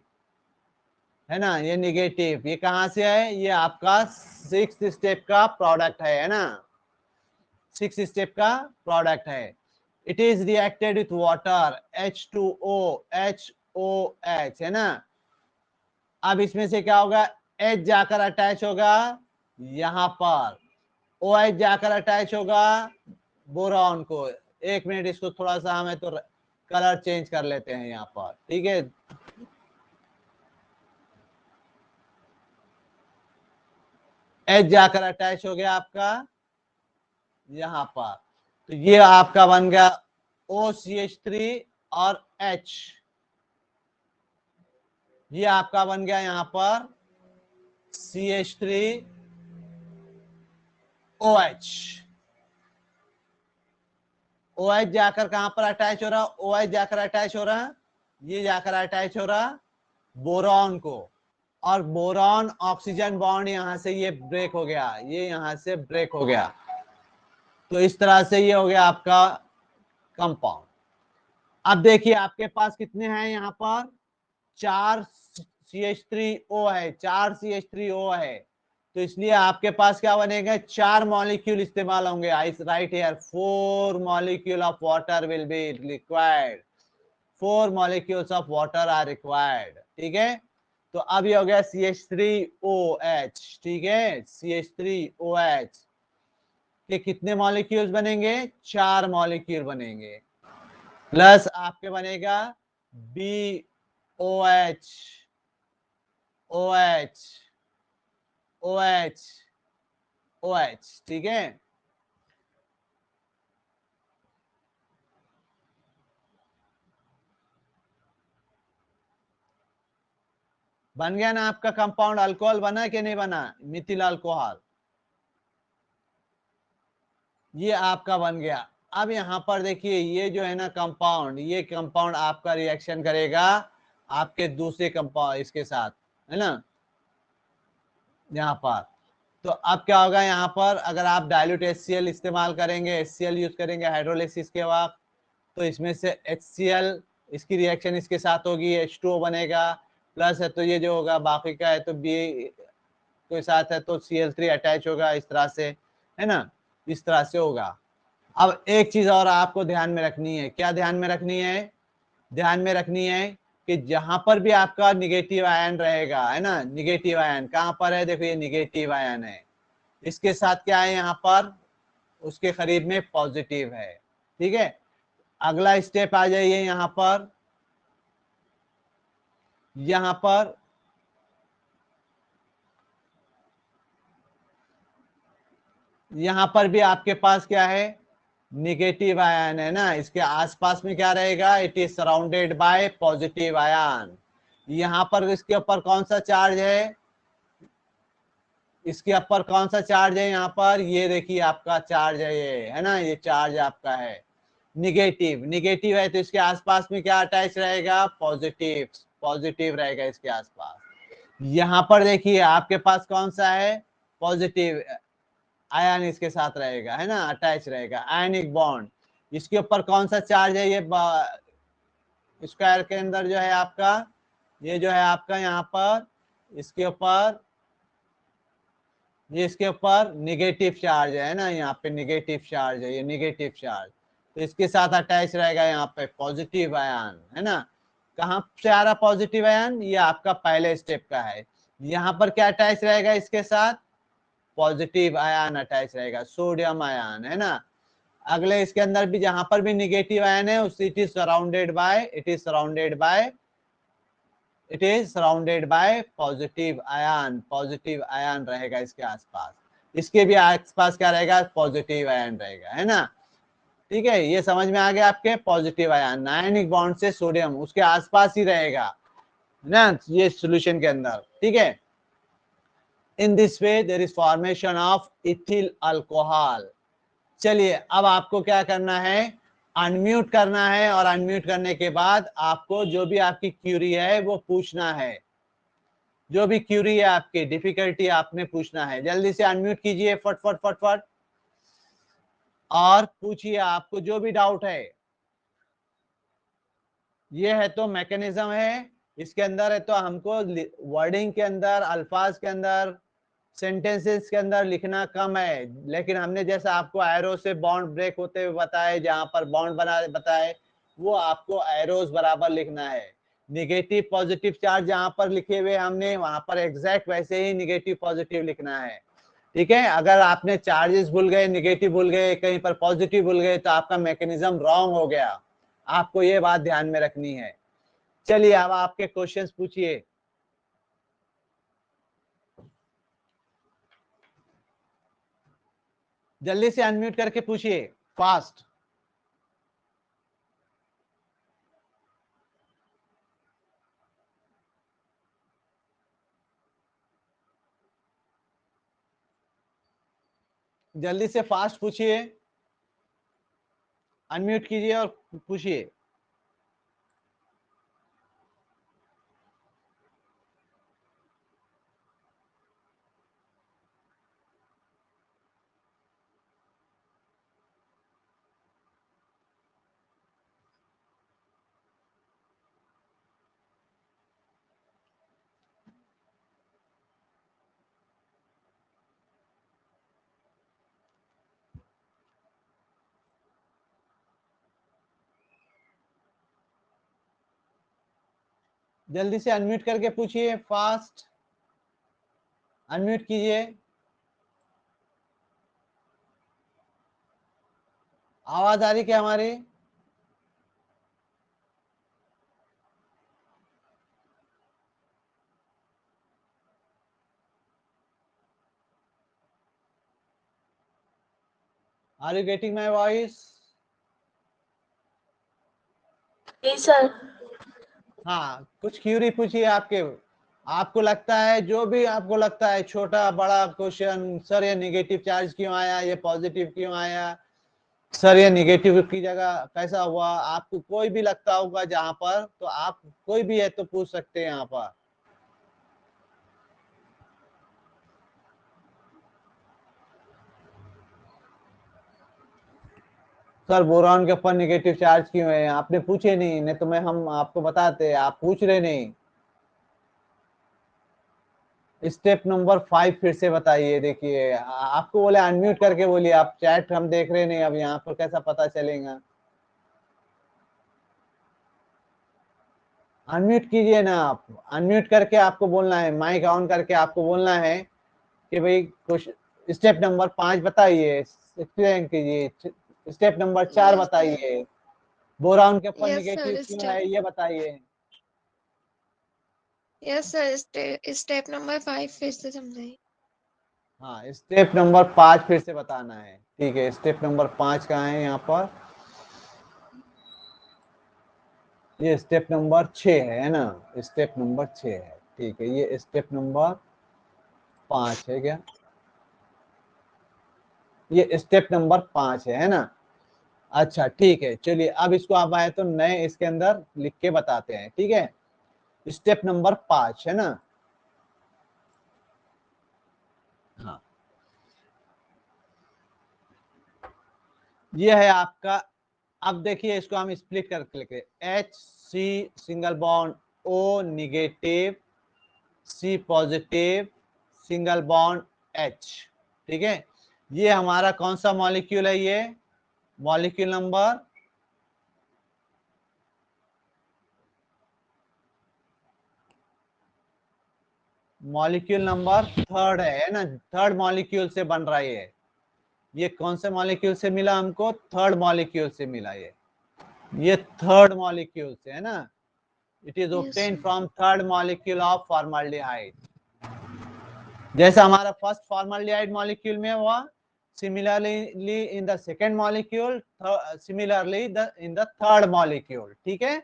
है ना, ये निगेटिव, ये कहां से है, ये आपका 6th स्टेप का प्रोडक्ट है ना, 6th स्टेप का प्रोडक्ट है। It is reacted with water H2O HOH, है ना। अब इसमें से क्या होगा, H जाकर अटैच होगा यहां पर, OH जाकर अटैच होगा बोरॉन को। एक मिनट, इसको थोड़ा सा हमें तो कलर चेंज कर लेते हैं यहाँ पर, ठीक है। H जाकर अटैच हो गया आपका यहां पर, तो ये आपका बन गया OCH3 और H, ये आपका बन गया यहां पर CH3OH। OH जाकर कहां पर अटैच हो रहा, OH जाकर अटैच हो रहा, ये जाकर अटैच हो रहा बोरॉन को, और बोरॉन ऑक्सीजन बॉन्ड यहां से ये ब्रेक हो गया, ये यहां से ब्रेक हो गया। तो इस तरह से ये हो गया आपका कंपाउंड। अब देखिए आपके पास कितने हैं यहाँ पर, 4 CH3O है, 4 CH3O है, तो इसलिए आपके पास क्या बनेगा, 4 मॉलिक्यूल इस्तेमाल होंगे। I write here 4 molecule of water will be required, 4 molecules of water are required, ठीक है। तो अब ये हो गया CH3OH, ठीक है, CH3OH के कितने मॉलिक्यूल्स बनेंगे, 4 मॉलिक्यूल बनेंगे, प्लस आपके बनेगा BOH OH OH OH, ठीक है। बन गया ना आपका कंपाउंड, अल्कोहल बना कि नहीं बना, मिथिल अल्कोहल, ये आपका बन गया। अब यहाँ पर देखिए ये जो है ना कंपाउंड, ये कंपाउंड आपका रिएक्शन करेगा आपके दूसरे कंपाउंड इसके साथ, है ना, यहाँ पर। तो अब क्या होगा यहाँ पर, अगर आप डाइल्यूट HCl इस्तेमाल करेंगे, HCl यूज करेंगे हाइड्रोलिसिस के वक्त, तो इसमें से HCl इसकी रिएक्शन इसके साथ होगी, H2O बनेगा, प्लस है तो ये जो होगा बाकी का है तो B के साथ है तो Cl3 अटैच होगा, इस तरह से, है ना, इस तरह से होगा। अब एक चीज और आपको ध्यान में रखनी है, क्या ध्यान में रखनी है, ध्यान में रखनी है कि जहां पर भी आपका निगेटिव आयन रहेगा, है ना, निगेटिव आयन कहां पर है, देखो ये निगेटिव आयन है, इसके साथ क्या है यहाँ पर, उसके करीब में पॉजिटिव है, ठीक है। अगला स्टेप आ जाइए यहाँ पर, यहाँ पर यहाँ पर भी आपके पास क्या है, निगेटिव आयन है ना, इसके आसपास में क्या रहेगा, it is surrounded by positive ion. यहाँ पर इसके ऊपर कौन सा चार्ज है, इसके ऊपर कौन सा चार्ज है यहाँ पर, ये देखिए आपका चार्ज है, ये है ना, ये चार्ज आपका है निगेटिव। निगेटिव है तो इसके आसपास में क्या अटैच रहेगा, पॉजिटिव। पॉजिटिव रहेगा इसके आसपास। यहाँ पर देखिए आपके पास कौन सा है, पॉजिटिव आयन इसके साथ रहेगा, है ना, अटैच रहेगा, आयनिक बॉन्ड। इसके ऊपर कौन सा चार्ज है, ये स्क्वायर के अंदर जो है आपका, ये जो है आपका यहाँ पर इसके ऊपर, ये इसके ऊपर निगेटिव चार्ज है ना, यहाँ पे निगेटिव चार्ज है, ये निगेटिव चार्ज। तो इसके साथ अटैच रहेगा यहाँ पे पॉजिटिव आयन, है ना। कहाँ से आ रहा पॉजिटिव आयन, ये आपका पहले स्टेप का है। यहाँ पर क्या अटैच रहेगा इसके साथ, पॉजिटिव आयन अटैच रहेगा, सोडियम आयन, है ना। अगले इसके अंदर भी जहां पर भी निगेटिव आयन है it is surrounded by positive ion. Positive ion रहेगा इसके आसपास। इसके भी आसपास क्या रहेगा, पॉजिटिव आयन रहेगा, है ना। ठीक है, ये समझ में आ गया आपके, पॉजिटिव आयन आयनिक बॉन्ड से सोडियम उसके आसपास ही रहेगा ना, ये सॉल्यूशन के अंदर। ठीक है, in this way there is formation of ethyl alcohol. चलिए अब आपको क्या करना है, अनम्यूट करना है, और अनम्यूट करने के बाद आपको जो भी आपकी क्यूरी है वो पूछना है, जो भी क्यूरी है आपकी डिफिकल्टी आपने पूछना है। जल्दी से अनम्यूट कीजिए, फट फट फट फट, और पूछिए आपको जो भी डाउट है। ये है तो मैकेनिज्म है, इसके अंदर है तो हमको वर्डिंग के अंदर, अल्फाज के अंदर, सेंटेंसेस के अंदर लिखना कम है, लेकिन हमने जैसा आपको एरो से बॉन्ड ब्रेक होते हुए बताए, जहां पर बॉन्ड बना बताए, वो आपको एरोस बराबर लिखना है। निगेटिव पॉजिटिव चार्ज जहां पर लिखे हुए हमने, वहां पर एग्जैक्ट वैसे ही निगेटिव पॉजिटिव लिखना है। ठीक है, अगर आपने चार्जेस भूल गए, निगेटिव भूल गए, कहीं पर पॉजिटिव भूल गए, तो आपका मैकेनिज्म रॉन्ग हो गया। आपको ये बात ध्यान में रखनी है। चलिए अब आपके क्वेश्चंस पूछिए, जल्दी से अनम्यूट करके पूछिए, फास्ट। जल्दी से फास्ट पूछिए, अनम्यूट कीजिए और पूछिए। जल्दी से अनम्यूट करके पूछिए, फास्ट अनम्यूट कीजिए। आवाज आ रही क्या हमारी? Are you getting my voice? Sir. हाँ, कुछ क्यूरी पूछिए आपके, आपको लगता है, जो भी आपको लगता है, छोटा बड़ा क्वेश्चन, सर ये निगेटिव चार्ज क्यों आया, ये पॉजिटिव क्यों आया, सर ये निगेटिव की जगह कैसा हुआ, आपको कोई भी लगता होगा जहां पर, तो आप कोई भी है तो पूछ सकते हैं यहाँ पर। सर बोरॉन के ऊपर निगेटिव चार्ज क्यों है, आपने पूछे नहीं, नहीं तो मैं हम आपको बताते, आप पूछ रहे नहीं। स्टेप नंबर 5 फिर से बताइए। देखिए आपको बोले अनम्यूट करके बोलिए, आप चैट हम देख रहे नहीं, अब यहाँ पर कैसा पता चलेगा। अनम्यूट कीजिए ना आप, अनम्यूट करके आपको बोलना है, माइक ऑन करके आपको बोलना है कि भाई कुछ स्टेप नंबर 5 बताइए, एक्सप्लेन कीजिए। स्टेप नंबर 4 बताइए, बोरॉन के ऊपर यस निगेटिव सर। क्यों है ये बताइए। यस सर, स्टेप नंबर 5 फिर से समझाइए। हाँ, स्टेप नंबर 5 फिर से बताना है। ठीक है, स्टेप नंबर 5 कहाँ है यहाँ पर, ये स्टेप नंबर 6 है ना, स्टेप नंबर 6 है। ठीक है, ये स्टेप नंबर 5 है क्या? ये स्टेप नंबर 5 है ना। अच्छा ठीक है, चलिए अब इसको आप आए तो नए इसके अंदर लिख के बताते हैं, ठीक है। स्टेप नंबर 5 है ना। हाँ, ये है आपका। अब देखिए इसको हम स्प्लिट करके लिखे, H C single bond O negative, C positive, single bond H, ठीक है। ये हमारा कौन सा मॉलिक्यूल है, ये मॉलिक्यूल नंबर मॉलिक्यूल नंबर 3 है ना। थर्ड मॉलिक्यूल से बन रहा है ये कौन से मॉलिक्यूल से मिला हमको, थर्ड मॉलिक्यूल से मिला ये थर्ड मॉलिक्यूल से है ना। It is Yes, obtain sir. From third molecule of formaldehyde. जैसा हमारा फर्स्ट फॉर्मल्डिहाइड मॉलिक्यूल में हुआ, similarly in the second molecule, similarly in the third molecule, ठीक है।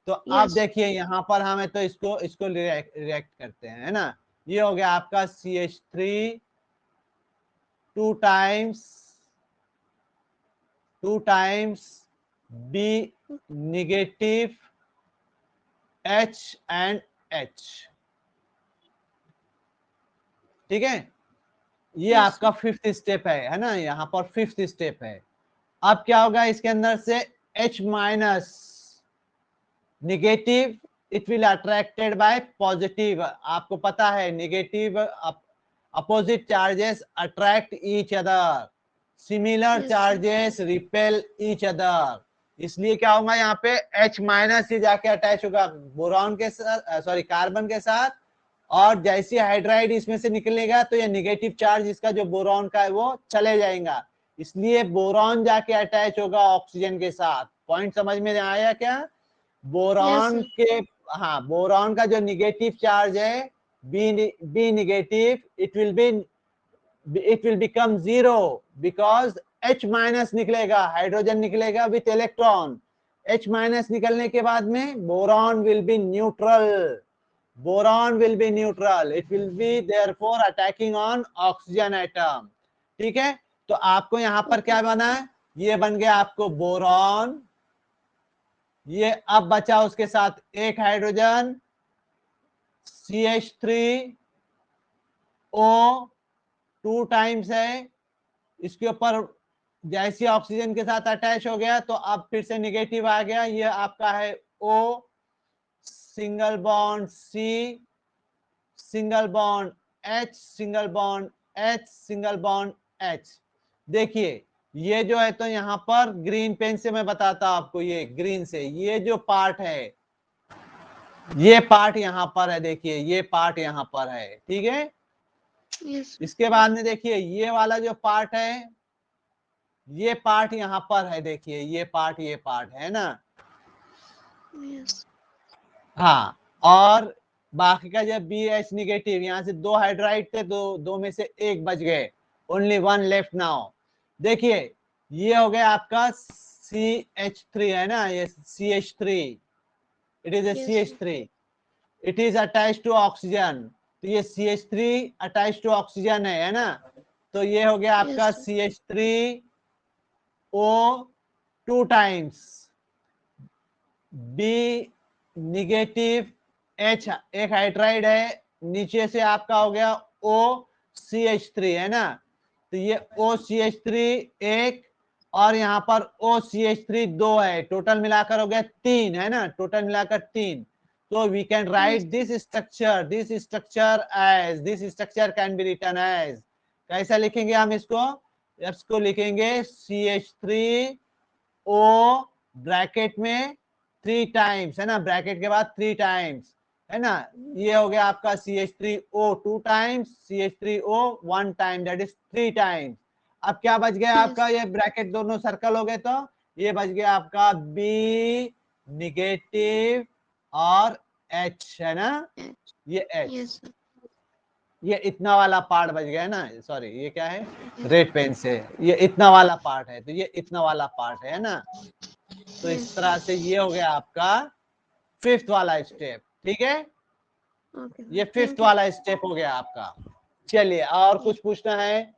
तो आप Yes. देखिए यहाँ पर हमें तो इसको इसको रिएक्ट करते हैं, है ना। ये हो गया आपका CH3 two times B negative H and H, ठीक है। ये Yes, आपका sir. 5th स्टेप है ना, यहाँ पर 5th स्टेप है। अब क्या होगा इसके अंदर से, H minus negative, it will attracted by positive. आपको पता है negative opposite charges attract each other, similar Yes, sir. Charges repel each other. इसलिए क्या होगा यहाँ पे, H माइनस से जाके अटैच होगा बोरॉन के साथ, सॉरी कार्बन के साथ, और जैसे हाइड्राइड इसमें से निकलेगा तो ये निगेटिव चार्ज इसका जो बोरॉन का है वो चले जाएगा। इसलिए बोरॉन जाके अटैच होगा ऑक्सीजन के साथ। पॉइंट समझ में आया क्या। Yes, boron sir. के, हाँ, बोरॉन का जो निगेटिव चार्ज है B negative, it will become zero because H minus निकलेगा, हाइड्रोजन निकलेगा विथ इलेक्ट्रॉन। H माइनस निकलने के बाद में boron will be neutral, boron will be neutral, it will be therefore attacking on oxygen atom, ठीक है। तो आपको यहां पर क्या बना है, ये बन गया आपको बोरॉन। ये अब बचा उसके साथ एक हाइड्रोजन CH3O 2 टाइम्स है, इसके ऊपर जैसे ऑक्सीजन के साथ अटैच हो गया तो अब फिर से निगेटिव आ गया। ये आपका है O single bond C single bond H single bond H single bond H। देखिए ये जो है तो यहाँ पर ग्रीन पेन से मैं बताता हूं आपको, ये ग्रीन से ये जो पार्ट है, ये पार्ट यहाँ पर है, देखिए ये पार्ट यहाँ पर है, ठीक है। Yes, sir. इसके बाद में देखिए ये वाला जो पार्ट है, ये पार्ट यहाँ पर है, देखिए ये पार्ट है ना। Yes. हाँ, और बाकी का जब BH निगेटिव, यहाँ से 2 हाइड्राइड थे, दो में से एक बच गए, ओनली 1 लेफ्ट नाउ। देखिए ये हो गया आपका CH3 है ना, ये CH3, it is a Yes, sir. CH3, it is attach to oxygen. तो ये CH3 अटैच टू ऑक्सीजन है ना। तो ये हो गया आपका Yes, sir. CH3O 2 times B negative H, एक हाइड्राइड है, नीचे से आपका हो गया OCH3 है ना। तो ये OCH3 एक, और यहाँ पर OCH3 2 है, टोटल मिलाकर हो गया 3 है ना, टोटल मिलाकर 3। तो we can Yes, right this structure can be written as, कैसा लिखेंगे हम इसको लिखेंगे CH3O ब्रैकेट में 3 टाइम्स है ना, ब्रैकेट के बाद 3 टाइम्स है ना। ये हो गया आपका CH3O 2 times, CH3O 1 time, that is 3 times. अब क्या बच गया yes, आपका, ये ब्रैकेट दोनों सर्कल हो गए, तो ये बच गया आपका B निगेटिव और H है ना, ये H। yes, sir. ये इतना वाला पार्ट बच गया है ना, सॉरी ये क्या है, Yes, रेड पेन से, ये इतना वाला पार्ट है, तो ये इतना वाला पार्ट है ना। तो इस yes. तरह से ये हो गया आपका 5th वाला स्टेप, ठीक है। Okay, ये sir. 5th Thank you. वाला स्टेप हो गया आपका। चलिए और Yes. कुछ पूछना है।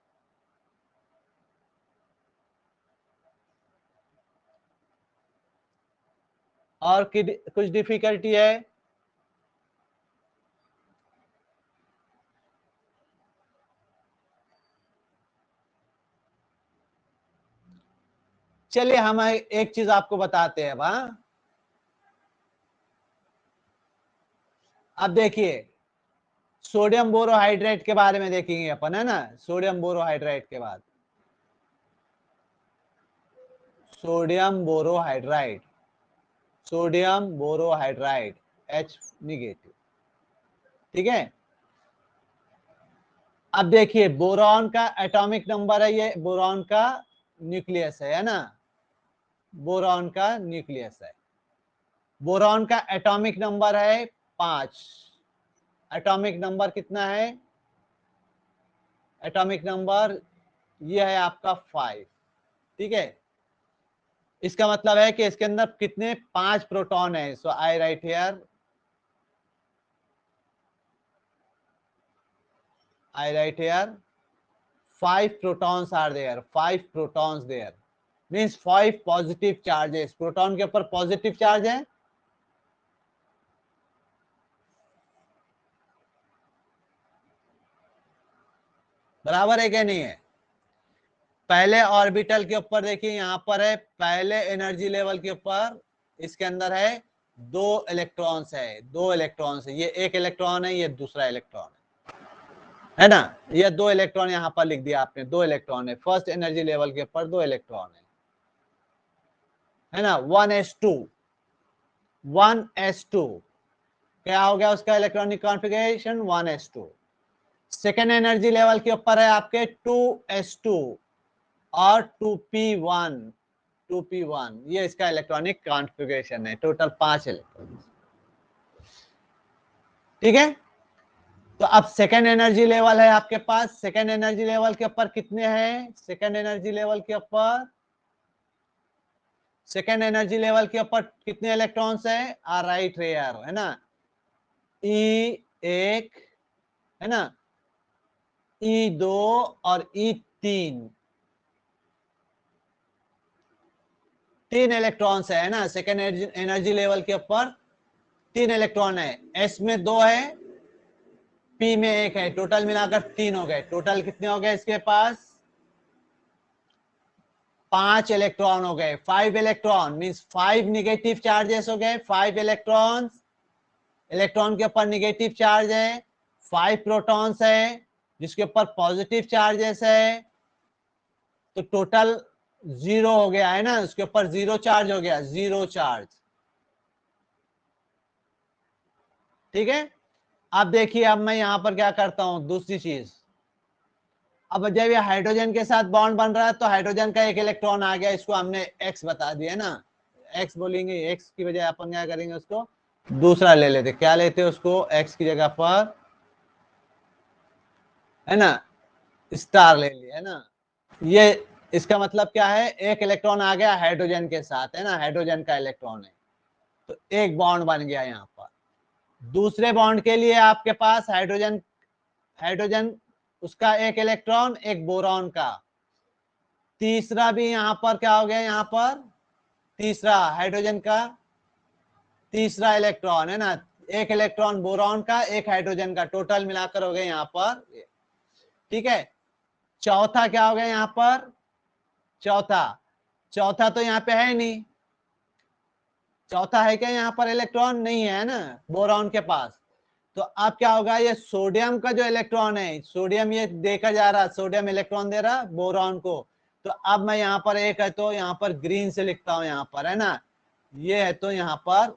और कुछ डिफिकल्टी है? चलिए हम एक चीज आपको बताते हैं। अब देखिए, सोडियम बोरोहाइड्रेट के बारे में देखेंगे अपन, है ना। सोडियम बोरोहाइड्रेट के बाद sodium borohydride, sodium borohydride H negative, ठीक है। अब देखिए, बोरॉन का एटॉमिक नंबर है, ये बोरॉन का न्यूक्लियस है ना, बोरॉन का न्यूक्लियस है। बोरॉन का एटॉमिक नंबर है 5। एटॉमिक नंबर कितना है? एटॉमिक नंबर ये है आपका 5, ठीक है। इसका मतलब है कि इसके अंदर कितने? 5 प्रोटॉन है। So I write here, I write here 5 protons are there. 5 protons there means 5 positive charges. Proton के ऊपर पॉजिटिव चार्ज है, बराबर है क्या नहीं है? पहले ऑर्बिटल के ऊपर देखिए, यहां पर है पहले एनर्जी लेवल के ऊपर, इसके अंदर है 2 इलेक्ट्रॉन्स है, 2 इलेक्ट्रॉन्स है। ये एक इलेक्ट्रॉन है, ये दूसरा इलेक्ट्रॉन है ना। ये 2 इलेक्ट्रॉन यहां पर लिख दिया आपने, 2 इलेक्ट्रॉन है फर्स्ट एनर्जी लेवल के ऊपर, 2 इलेक्ट्रॉन है ना। 1s2, 1s2 क्या हो गया उसका electronic configuration? 1s2। Second energy level के ऊपर है आपके 2s2 और 2p1, 2p1 ये इसका इलेक्ट्रॉनिक कॉन्फ़िगरेशन है। टोटल 5 इलेक्ट्रॉन, ठीक है। तो अब सेकेंड एनर्जी लेवल है आपके पास। सेकेंड एनर्जी लेवल के ऊपर कितने हैं? सेकेंड एनर्जी लेवल के ऊपर, सेकेंड एनर्जी लेवल के ऊपर कितने इलेक्ट्रॉन्स है? आर राइट हियर, है ना। E1 है ना, E2 और E3, 3 इलेक्ट्रॉन्स है ना। सेकेंड एनर्जी लेवल के ऊपर 3 इलेक्ट्रॉन है। S में 2 है, P में 1 है, टोटल मिलाकर 3 हो गए। टोटल कितने हो गए इसके पास? 5 इलेक्ट्रॉन हो गए। 5 इलेक्ट्रॉन मींस 5 निगेटिव चार्जेस हो गए। 5 इलेक्ट्रॉन्स, इलेक्ट्रॉन के ऊपर निगेटिव चार्ज है। 5 प्रोटॉन्स है जिसके ऊपर पॉजिटिव चार्जेस है। तो टोटल 0 हो गया है ना, उसके ऊपर 0 चार्ज हो गया, 0 चार्ज, ठीक है। अब देखिए, अब मैं यहां पर क्या करता हूं, दूसरी चीज। अब जब ये हाइड्रोजन के साथ बॉन्ड बन रहा है तो हाइड्रोजन का एक इलेक्ट्रॉन आ गया, इसको हमने एक्स बता दिया ना। एक्स बोलेंगे, एक्स की बजाय अपन क्या करेंगे, उसको दूसरा ले लेते। क्या लेते उसको? एक्स की जगह पर, है ना, स्टार ले लिया, है ना। ये इसका मतलब क्या है? एक इलेक्ट्रॉन आ गया हाइड्रोजन के साथ, है ना, हाइड्रोजन का इलेक्ट्रॉन है, तो एक बॉन्ड बन गया यहां पर। दूसरे बॉन्ड के लिए आपके पास हाइड्रोजन, हाइड्रोजन उसका एक इलेक्ट्रॉन, एक बोरॉन का। तीसरा भी यहां पर क्या हो गया? यहां पर तीसरा हाइड्रोजन का तीसरा इलेक्ट्रॉन, है ना, एक इलेक्ट्रॉन बोरॉन का, एक हाइड्रोजन का, टोटल मिलाकर हो गए यहां पर, ठीक है। चौथा क्या हो गया यहां पर? चौथा, चौथा तो यहां पे है नहीं। चौथा है क्या यहां पर? इलेक्ट्रॉन नहीं है ना बोरॉन के पास। तो अब क्या होगा? ये सोडियम का जो इलेक्ट्रॉन है, सोडियम ये देकर जा रहा, सोडियम इलेक्ट्रॉन दे रहा बोरॉन को। तो अब मैं यहां पर एक है तो यहां पर ग्रीन से लिखता हूं, यहां पर, है ना, ये है तो यहां पर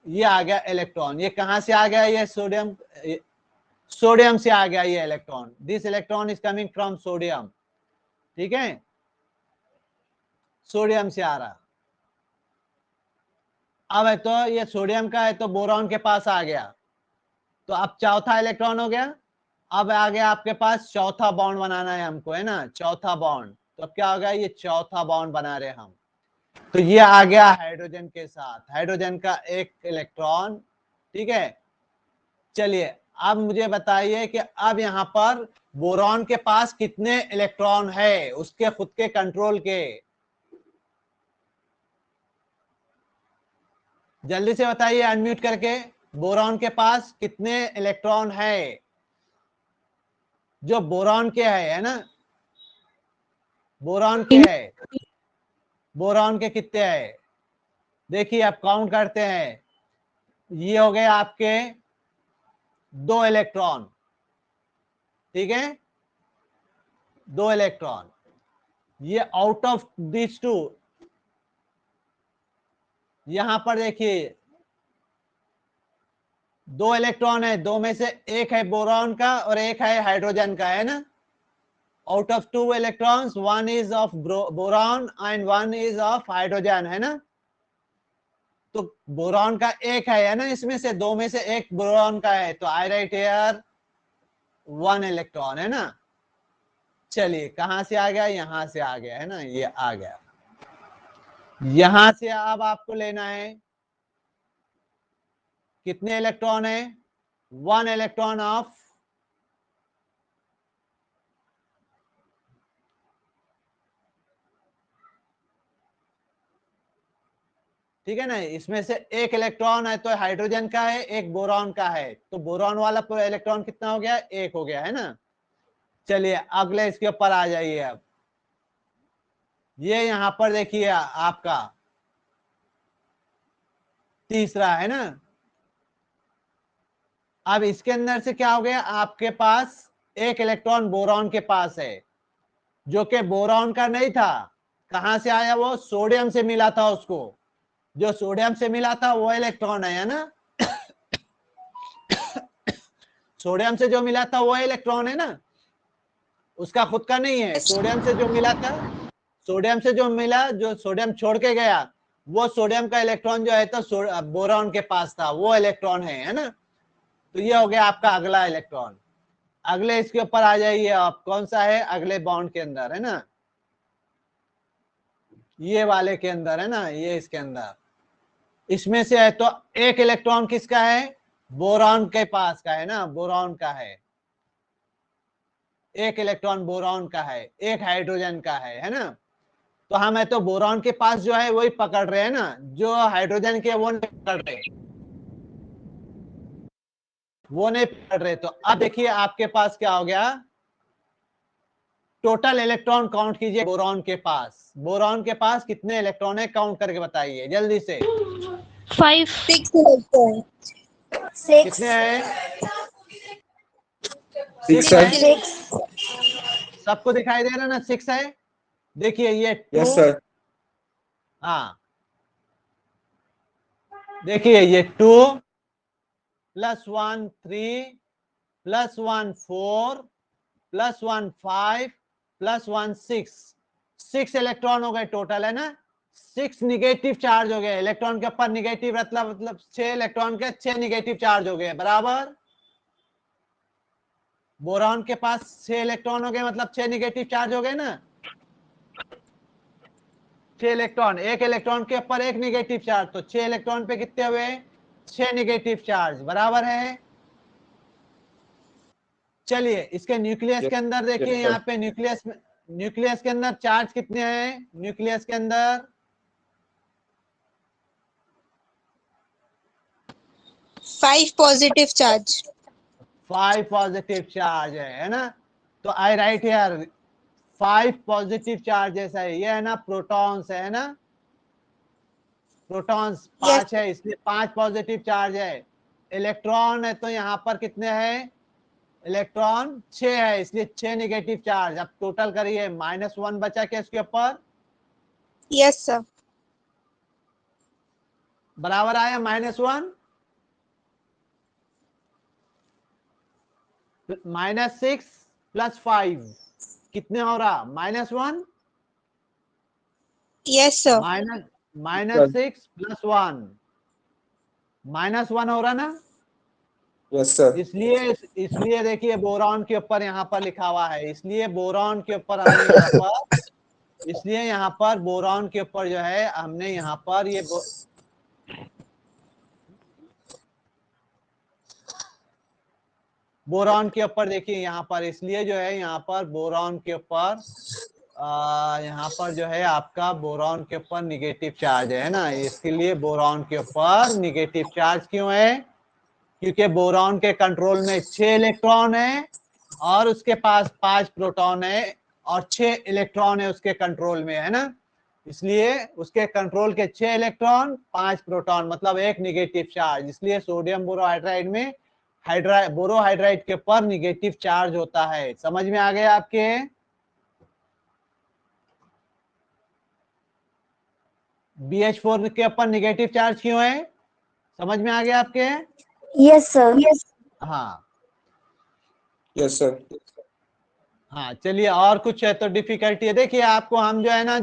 ये आ गया इलेक्ट्रॉन। ये कहां से आ गया? ये सोडियम, सोडियम से आ गया ये electron. This electron is coming from sodium, ठीक है, सोडियम से आ रहा। अब है तो ये सोडियम का है तो बोरॉन के पास आ गया, तो अब चौथा इलेक्ट्रॉन हो गया। अब आ गया आपके पास चौथा बॉन्ड बनाना है हमको, है ना, चौथा बॉन्ड। तो अब क्या होगा? ये चौथा बॉन्ड बना रहे हम। तो ये आ गया हाइड्रोजन के साथ, हाइड्रोजन का एक इलेक्ट्रॉन, ठीक है। चलिए अब मुझे बताइए कि अब यहां पर बोरॉन के पास कितने इलेक्ट्रॉन है, उसके खुद के कंट्रोल के? जल्दी से बताइए अनम्यूट करके, बोरॉन के पास कितने इलेक्ट्रॉन है? जो बोरॉन के है ना, बोरॉन के है, बोरॉन के कितने है? देखिए आप काउंट करते हैं, ये हो गए आपके 2 इलेक्ट्रॉन, ठीक है, 2 इलेक्ट्रॉन। ये आउट ऑफ दिस टू, यहां पर देखिए 2 इलेक्ट्रॉन है, 2 में से एक है बोरॉन का और एक है हाइड्रोजन का, है ना। Out of 2 electrons 1 is of boron and 1 is of hydrogen, है ना। तो बोरॉन का एक है ना, इसमें से 2 में से एक बोरॉन का है, तो आई राइट हियर 1 इलेक्ट्रॉन, है ना। चलिए कहां से आ गया? यहां से आ गया, है ना, ये आ गया। यहां से अब आपको लेना है कितने इलेक्ट्रॉन है? 1 इलेक्ट्रॉन ऑफ ठीक है ना, इसमें से एक इलेक्ट्रॉन है तो हाइड्रोजन का है, एक बोरॉन का है, तो बोरॉन वाला पूरा इलेक्ट्रॉन कितना हो गया? एक हो गया, है ना। चलिए अगले इसके ऊपर आ जाइए। अब ये यहां पर देखिए आपका तीसरा, है ना। अब इसके अंदर से क्या हो गया? आपके पास एक इलेक्ट्रॉन बोरॉन के पास है, जो कि बोरॉन का नहीं था। कहां से आया वो? सोडियम से मिला था उसको। जो सोडियम से मिला था वो इलेक्ट्रॉन है ना। सोडियम से जो मिला था वो इलेक्ट्रॉन है ना, उसका खुद का नहीं है। सोडियम से जो मिला था, सोडियम से जो मिला, जो सोडियम छोड़ के गया, वो सोडियम का इलेक्ट्रॉन जो है तो बोरॉन के पास था, वो इलेक्ट्रॉन है ना। तो ये हो गया आपका अगला इलेक्ट्रॉन। अगले इसके ऊपर आ जाइए आप, कौन सा है? अगले बॉन्ड के अंदर, है ना, ये वाले के अंदर, है ना, ये इसके अंदर, इसमें से है तो एक इलेक्ट्रॉन किसका है? बोरॉन के पास का, है ना, बोरॉन का है। एक इलेक्ट्रॉन बोरॉन का है, एक हाइड्रोजन का है ना। तो हम है तो बोरॉन के पास जो है वही पकड़ रहे हैं ना, जो हाइड्रोजन के वो नहीं पकड़ रहे, वो नहीं पकड़ रहे। तो अब देखिए आपके पास क्या हो गया? टोटल इलेक्ट्रॉन काउंट कीजिए बोरॉन के पास। बोरॉन के पास कितने इलेक्ट्रॉन है? काउंट करके बताइए जल्दी से। 5 6 इलेक्ट्रॉन। 6 कितने हैं? 6 6 है। है। 6 सबको दिखाई दे रहा है ना? 6 है। देखिए ये 2, यस सर। हाँ देखिए ये 2 + 1 3 + 1 4 + 1 5 + 1 6 इलेक्ट्रॉन हो गए टोटल, है ना। 6 निगेटिव चार्ज हो गए इलेक्ट्रॉन के ऊपर, निगेटिव मतलब 6 इलेक्ट्रॉन के 6 निगेटिव चार्ज हो गए, बराबर। बोरॉन के पास 6 इलेक्ट्रॉन हो गए, मतलब 6 निगेटिव चार्ज हो गए ना। 6 इलेक्ट्रॉन, एक इलेक्ट्रॉन के ऊपर एक निगेटिव चार्ज, तो 6 इलेक्ट्रॉन पे कितने हुए? 6 निगेटिव चार्ज, बराबर है। चलिए इसके न्यूक्लियस के अंदर देखिए, yes, यहाँ पे न्यूक्लियस के अंदर चार्ज कितने हैं? न्यूक्लियस के अंदर 5 पॉजिटिव चार्ज। 5 पॉजिटिव चार्ज है ना। तो I write here 5 positive charge ऐसा है, ये है ना प्रोटॉन्स, है ना, प्रोटॉन्स 5 है, इसलिए 5 पॉजिटिव चार्ज है। इलेक्ट्रॉन है तो यहाँ पर कितने हैं? इलेक्ट्रॉन 6 है, इसलिए 6 निगेटिव चार्ज। अब टोटल करिए, -1 बचा क्या इसके ऊपर? Yes sir. बराबर आया -1, -6 + 5 कितने हो रहा? -1 यस सर। -6 + 1 -1 हो रहा ना। Yes sir. इसलिए देखिए बोरॉन के ऊपर यहाँ पर लिखा हुआ है, इसलिए बोरॉन के ऊपर हमने यहाँ पर, इसलिए यहाँ पर बोरॉन के ऊपर जो है हमने यहाँ पर ये बोरॉन के ऊपर देखिए यहाँ पर, इसलिए जो है यहाँ पर बोरॉन के ऊपर यहाँ पर जो है आपका बोरॉन के ऊपर निगेटिव चार्ज है ना, इसके लिए बोरॉन के ऊपर निगेटिव चार्ज क्यों है? क्योंकि बोरॉन के कंट्रोल में 6 इलेक्ट्रॉन है और उसके पास 5 प्रोटॉन है और 6 इलेक्ट्रॉन है उसके कंट्रोल में, है ना, इसलिए उसके कंट्रोल के 6 इलेक्ट्रॉन 5 प्रोटॉन मतलब एक निगेटिव चार्ज, इसलिए सोडियम बोरोहाइड्राइड में बोरोहाइड्राइड के ऊपर निगेटिव चार्ज होता है। समझ में आ गया आपके? BH4 के ऊपर निगेटिव चार्ज क्यों है? समझ में आ गया आपके? Yes, sir. Yes. हाँ Yes, sir. हाँ, चलिए और कुछ है तो डिफिकल्टी है, देखिए आपको हम जो है ना